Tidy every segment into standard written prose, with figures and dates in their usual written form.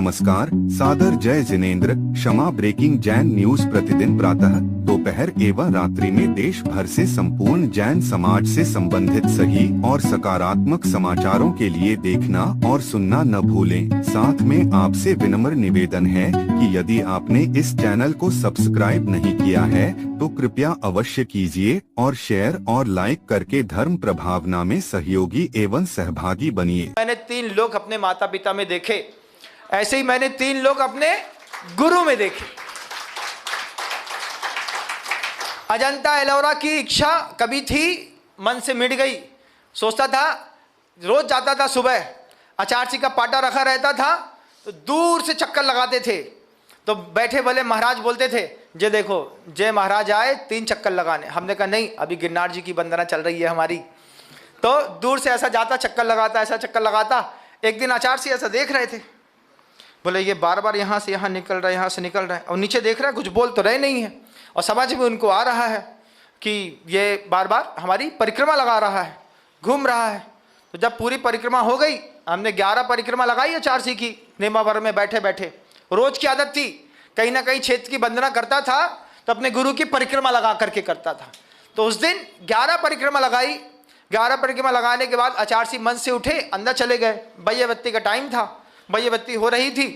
नमस्कार, सादर जय जिनेंद्र। क्षमा ब्रेकिंग जैन न्यूज प्रतिदिन प्रातः, दोपहर एवं रात्रि में देश भर से संपूर्ण जैन समाज से संबंधित सही और सकारात्मक समाचारों के लिए देखना और सुनना न भूलें। साथ में आपसे विनम्र निवेदन है कि यदि आपने इस चैनल को सब्सक्राइब नहीं किया है तो कृपया अवश्य कीजिए और शेयर और लाइक करके धर्म प्रभावना में सहयोगी एवं सहभागी बनिए। मैंने 3 लोग अपने माता पिता में देखे, ऐसे ही मैंने 3 लोग अपने गुरु में देखे। अजंता एलोरा की इच्छा कभी थी, मन से मिट गई। सोचता था, रोज जाता था सुबह, आचार्य का पाटा रखा रहता था तो दूर से चक्कर लगाते थे। तो बैठे भले महाराज बोलते थे, जे देखो जय महाराज आए 3 चक्कर लगाने। हमने कहा नहीं, अभी गिरनार जी की वंदना चल रही है हमारी। तो दूर से ऐसा जाता, चक्कर लगाता, ऐसा चक्कर लगाता। एक दिन आचार्य ऐसा देख रहे थे, बोले ये बार बार यहाँ से यहाँ निकल रहा है, यहाँ से निकल रहा है, और नीचे देख रहा है, कुछ बोल तो रहे नहीं है, और समझ में उनको आ रहा है कि ये बार बार हमारी परिक्रमा लगा रहा है, घूम रहा है। तो जब पूरी परिक्रमा हो गई, हमने 11 परिक्रमा लगाई आचार्य की नेमावर में बैठे बैठे। रोज की आदत थी, कहीं ना कहीं क्षेत्र की वंदना करता था तो अपने गुरु की परिक्रमा लगा करके करता था। तो उस दिन 11 परिक्रमा लगाई। 11 परिक्रमा लगाने के बाद आचार्य मन से उठे, अंदर चले गए। बत्ती का टाइम था, बत्ती हो रही थी,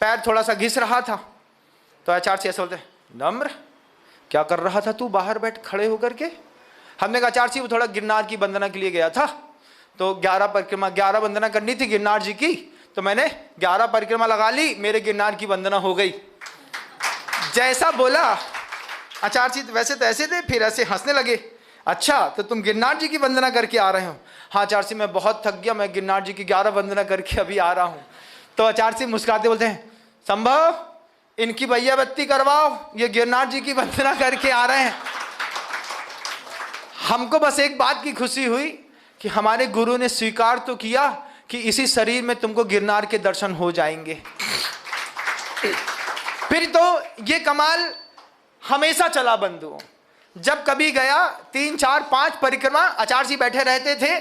पैर थोड़ा सा घिस रहा था। तो आचार्य ऐसे बोलते, नम्र क्या कर रहा था तू बाहर बैठ खड़े होकर के? हमने कहा आचार्य वो थोड़ा गिरनार की वंदना के लिए गया था, तो 11 परिक्रमा, 11 वंदना करनी थी गिरनार जी की, तो मैंने 11 परिक्रमा लगा ली, मेरे गिरनार की वंदना हो गई। जैसा बोला आचार्य वैसे तो ऐसे थे, फिर ऐसे हंसने लगे। अच्छा तो तुम गिरनार जी की वंदना करके आ रहे हो? हाँ आचार्य मैं बहुत थक गया, मैं गिरनार जी की 11 वंदना करके अभी आ रहा हूँ। तो आचार्य मुस्कुराते बोलते हैं, संभव इनकी बत्ती करवाओ, ये गिरनार जी की वंदना करके आ रहे हैं। हमको बस एक बात की खुशी हुई कि हमारे गुरु ने स्वीकार तो किया कि इसी शरीर में तुमको गिरनार के दर्शन हो जाएंगे। फिर तो ये कमाल हमेशा चला बंधुओं। जब कभी गया 3, 4, 5 परिक्रमा आचार्य जी बैठे रहते थे,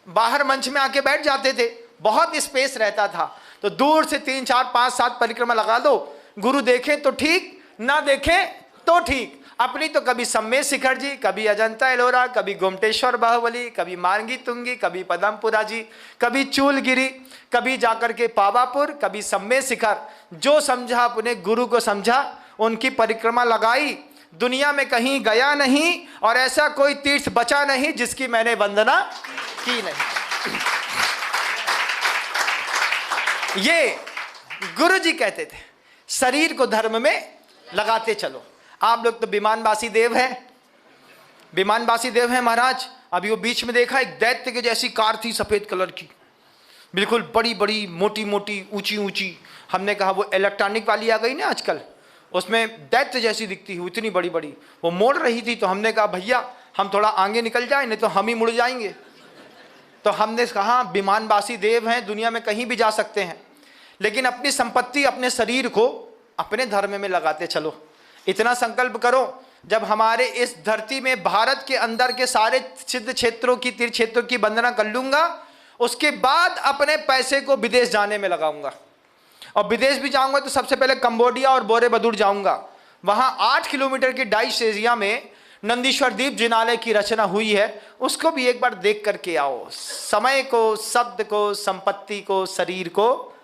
बाहर मंच में आके बैठ जाते थे, बहुत स्पेस रहता था। तो दूर से 3, 4, 5, 7 परिक्रमा लगा दो, गुरु देखें तो ठीक, ना देखें तो ठीक। अपनी तो कभी सम्मेद शिखर जी, कभी अजंता एलोरा, कभी गोमटेश्वर बाहुबली, कभी मार्गी तुंगी, कभी पदमपुरा जी, कभी चूलगिरी, कभी जाकर के पावापुर, कभी सम्मेद शिखर। जो समझा अपने गुरु को समझा, उनकी परिक्रमा लगाई। दुनिया में कहीं गया नहीं और ऐसा कोई तीर्थ बचा नहीं जिसकी मैंने वंदना की नहीं। ये गुरु जी कहते थे, शरीर को धर्म में लगाते चलो। आप लोग तो विमानवासी देव है, विमानवासी देव है महाराज। अभी वो बीच में देखा, एक दैत्य की जैसी कार थी, सफेद कलर की, बिल्कुल बड़ी बड़ी, मोटी मोटी, ऊंची ऊंची। हमने कहा वो इलेक्ट्रॉनिक वाली आ गई ना आजकल, उसमें दैत्य जैसी दिखती है, इतनी बड़ी बड़ी, वो मोड़ रही थी। तो हमने कहा भैया हम थोड़ा आगे निकल जाए, नहीं तो हम ही मुड़ जाएंगे। तो हमने कहा विमानवासी देव हैं, दुनिया में कहीं भी जा सकते हैं, लेकिन अपनी संपत्ति, अपने शरीर को अपने धर्म में लगाते चलो। इतना संकल्प करो, जब हमारे इस धरती में भारत के अंदर के सारे सिद्ध क्षेत्रों की, तीर्थ क्षेत्रों की वंदना कर लूंगा, उसके बाद अपने पैसे को विदेश जाने में लगाऊंगा। और विदेश भी जाऊंगा तो सबसे पहले कंबोडिया और बोरेबदूर जाऊंगा। वहां 8 किलोमीटर की डाइश एरिया में नंदीश्वर दीप जिनालय की रचना हुई है, उसको भी एक बार देख करके आओ। समय को, शब्द को, संपत्ति को, शरीर को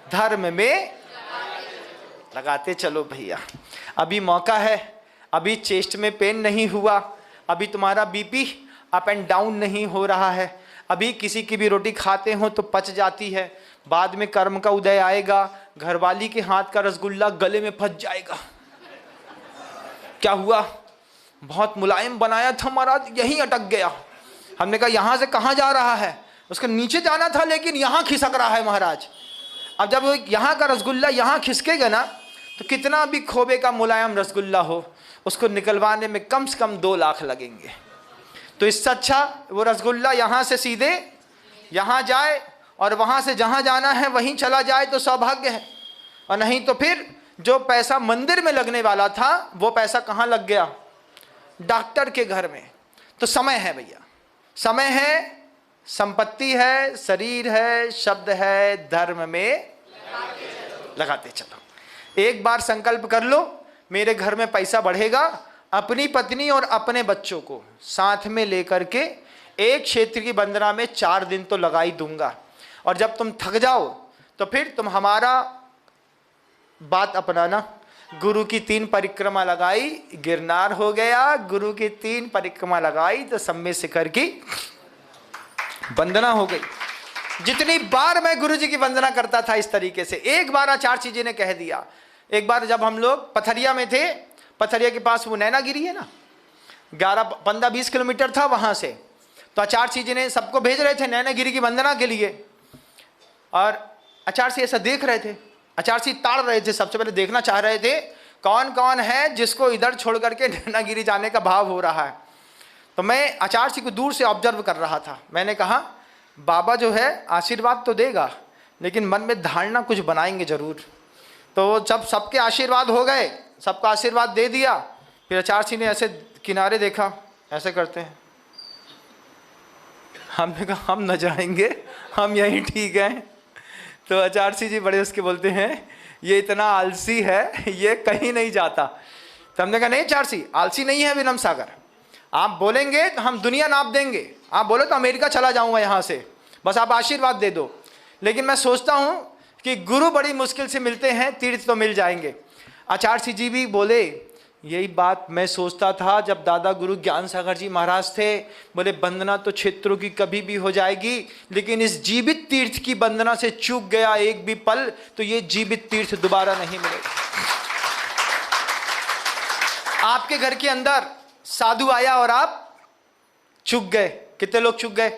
धर्म में लगाते चलो भैया। अभी मौका है, अभी चेस्ट में पेन नहीं हुआ, अभी तुम्हारा बीपी अप एंड डाउन नहीं हो रहा है, अभी किसी की भी रोटी खाते हो तो पच जाती है, बाद में कर्म का उदय आएगा, घरवाली के हाथ का रसगुल्ला गले में फंस जाएगा। क्या हुआ? बहुत मुलायम बनाया था महाराज, यहीं अटक गया। हमने कहा यहां से कहां जा रहा है? उसके नीचे जाना था लेकिन यहां खिसक रहा है महाराज। अब जब यहाँ का रसगुल्ला यहाँ खिसकेगा ना, तो कितना भी खोबे का मुलायम रसगुल्ला हो, उसको निकलवाने में कम से कम 2 लाख लगेंगे। तो इससे अच्छा वो रसगुल्ला यहाँ से सीधे यहाँ जाए और वहाँ से जहाँ जाना है वहीं चला जाए तो सौभाग्य है। और नहीं तो फिर जो पैसा मंदिर में लगने वाला था वो पैसा कहाँ लग गया? डॉक्टर के घर में। तो समय है भैया, समय है, संपत्ति है, शरीर है, शब्द है, धर्म में लगाते चलो। एक बार संकल्प कर लो, मेरे घर में पैसा बढ़ेगा, अपनी पत्नी और अपने बच्चों को साथ में लेकर के एक क्षेत्र की वंदना में 4 दिन तो लगा ही दूंगा। और जब तुम थक जाओ तो फिर तुम हमारा बात अपनाना। गुरु की 3 परिक्रमा लगाई, गिरनार हो गया। गुरु की 3 परिक्रमा लगाई तो सम्य शिखर की वंदना हो गई। जितनी बार मैं गुरु जी की वंदना करता था इस तरीके से, एक बार आचार्य जी ने कह दिया। एक बार जब हम लोग पथरिया में थे, पथरिया के पास वो नैनागिरी है ना, 15-20 किलोमीटर था वहां से, तो आचार्य जी ने सबको भेज रहे थे नैनागिरी की वंदना के लिए। और आचार्य जी ऐसा देख रहे थे, आचार्य जी ताड़ रहे थे, सबसे पहले देखना चाह रहे थे कौन कौन है जिसको इधर छोड़ करके नैनागिरी जाने का भाव हो रहा है। तो मैं आचार्य जी को दूर से ऑब्जर्व कर रहा था। मैंने कहा बाबा जो है आशीर्वाद तो देगा, लेकिन मन में धारणा कुछ बनाएंगे जरूर। तो जब सबके आशीर्वाद हो गए, सबका आशीर्वाद दे दिया, फिर आचार्य जी ने ऐसे किनारे देखा, ऐसे करते हैं। हमने कहा हम न जाएंगे, हम यहीं ठीक हैं। तो आचार्य जी बड़े उसके बोलते हैं ये इतना आलसी है, ये कहीं नहीं जाता। तो हमने कहा नहीं आचार्य जी, आलसी नहीं है विनम सागर, आप बोलेंगे तो हम दुनिया नाप देंगे, आप बोलो तो अमेरिका चला जाऊंगा यहाँ से, बस आप आशीर्वाद दे दो। लेकिन मैं सोचता हूँ कि गुरु बड़ी मुश्किल से मिलते हैं, तीर्थ तो मिल जाएंगे। आचार्य जी भी बोले यही बात मैं सोचता था जब दादा गुरु ज्ञान सागर जी महाराज थे। बोले वंदना तो क्षेत्रों की कभी भी हो जाएगी, लेकिन इस जीवित तीर्थ की वंदना से चूक गया एक भी पल तो ये जीवित तीर्थ दोबारा नहीं मिलेगा। आपके घर के अंदर साधु आया और आप चूक गए। कितने लोग चूक गए?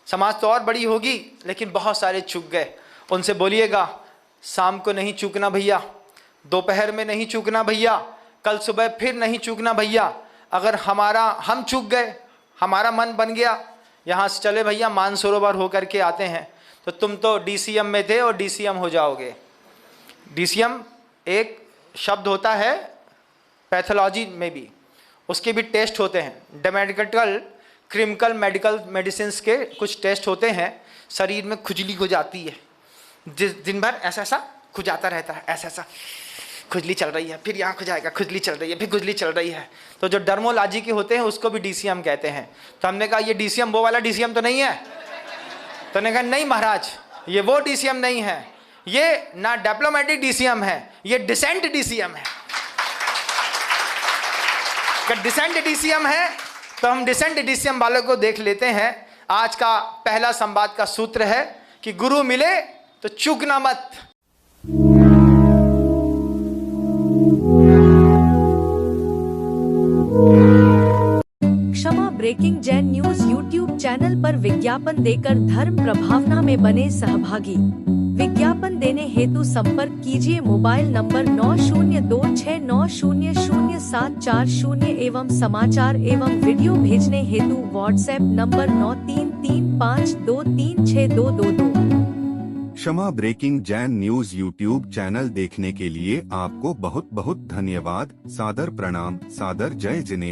समाज तो और बड़ी होगी, लेकिन बहुत सारे चूक गए। उनसे बोलिएगा शाम को नहीं चूकना भैया, दोपहर में नहीं चूकना भैया, कल सुबह फिर नहीं चूकना भैया। अगर हम चूक गए, हमारा मन बन गया यहाँ से चले भैया मानसरोवर होकर के आते हैं, तो तुम तो DCM में थे और DCM हो जाओगे। DCM एक शब्द होता है पैथोलॉजी में भी, उसके भी टेस्ट होते हैं। डेमेडिकल क्रिमिकल मेडिकल मेडिसिन के कुछ टेस्ट होते हैं। शरीर में खुजली हो जाती है, दिन भर ऐसा ऐसा खुजाता रहता है, ऐसा ऐसा खुजली चल रही है, फिर यहाँ खुजाएगा, खुजली चल रही है, फिर खुजली चल रही है। तो जो डर्मोलॉजी के होते हैं उसको भी DCM कहते हैं। तो हमने कहा ये DCM वो वाला DCM तो नहीं है? तो हमने कहा नहीं महाराज, ये वो DCM नहीं है, ये ना डिप्लोमेटिक DCM है, ये डिसेंट DCM है। अगर डिसेंट DCM है तो हम डिसेंट DCM वालों को देख लेते हैं। आज का पहला संवाद का सूत्र है कि गुरु मिले तो चूकना मत। Kshama breaking Jain news YouTube channel पर विज्ञापन देकर धर्म प्रभावना में बने सहभागी। विज्ञापन देने हेतु संपर्क कीजिए मोबाइल नंबर 9026900740 एवं समाचार एवं वीडियो भेजने हेतु WhatsApp number 9335236222। Kshama breaking Jain news YouTube channel देखने के लिए आपको बहुत बहुत धन्यवाद। सादर प्रणाम, सादर जय जिनेंद्र।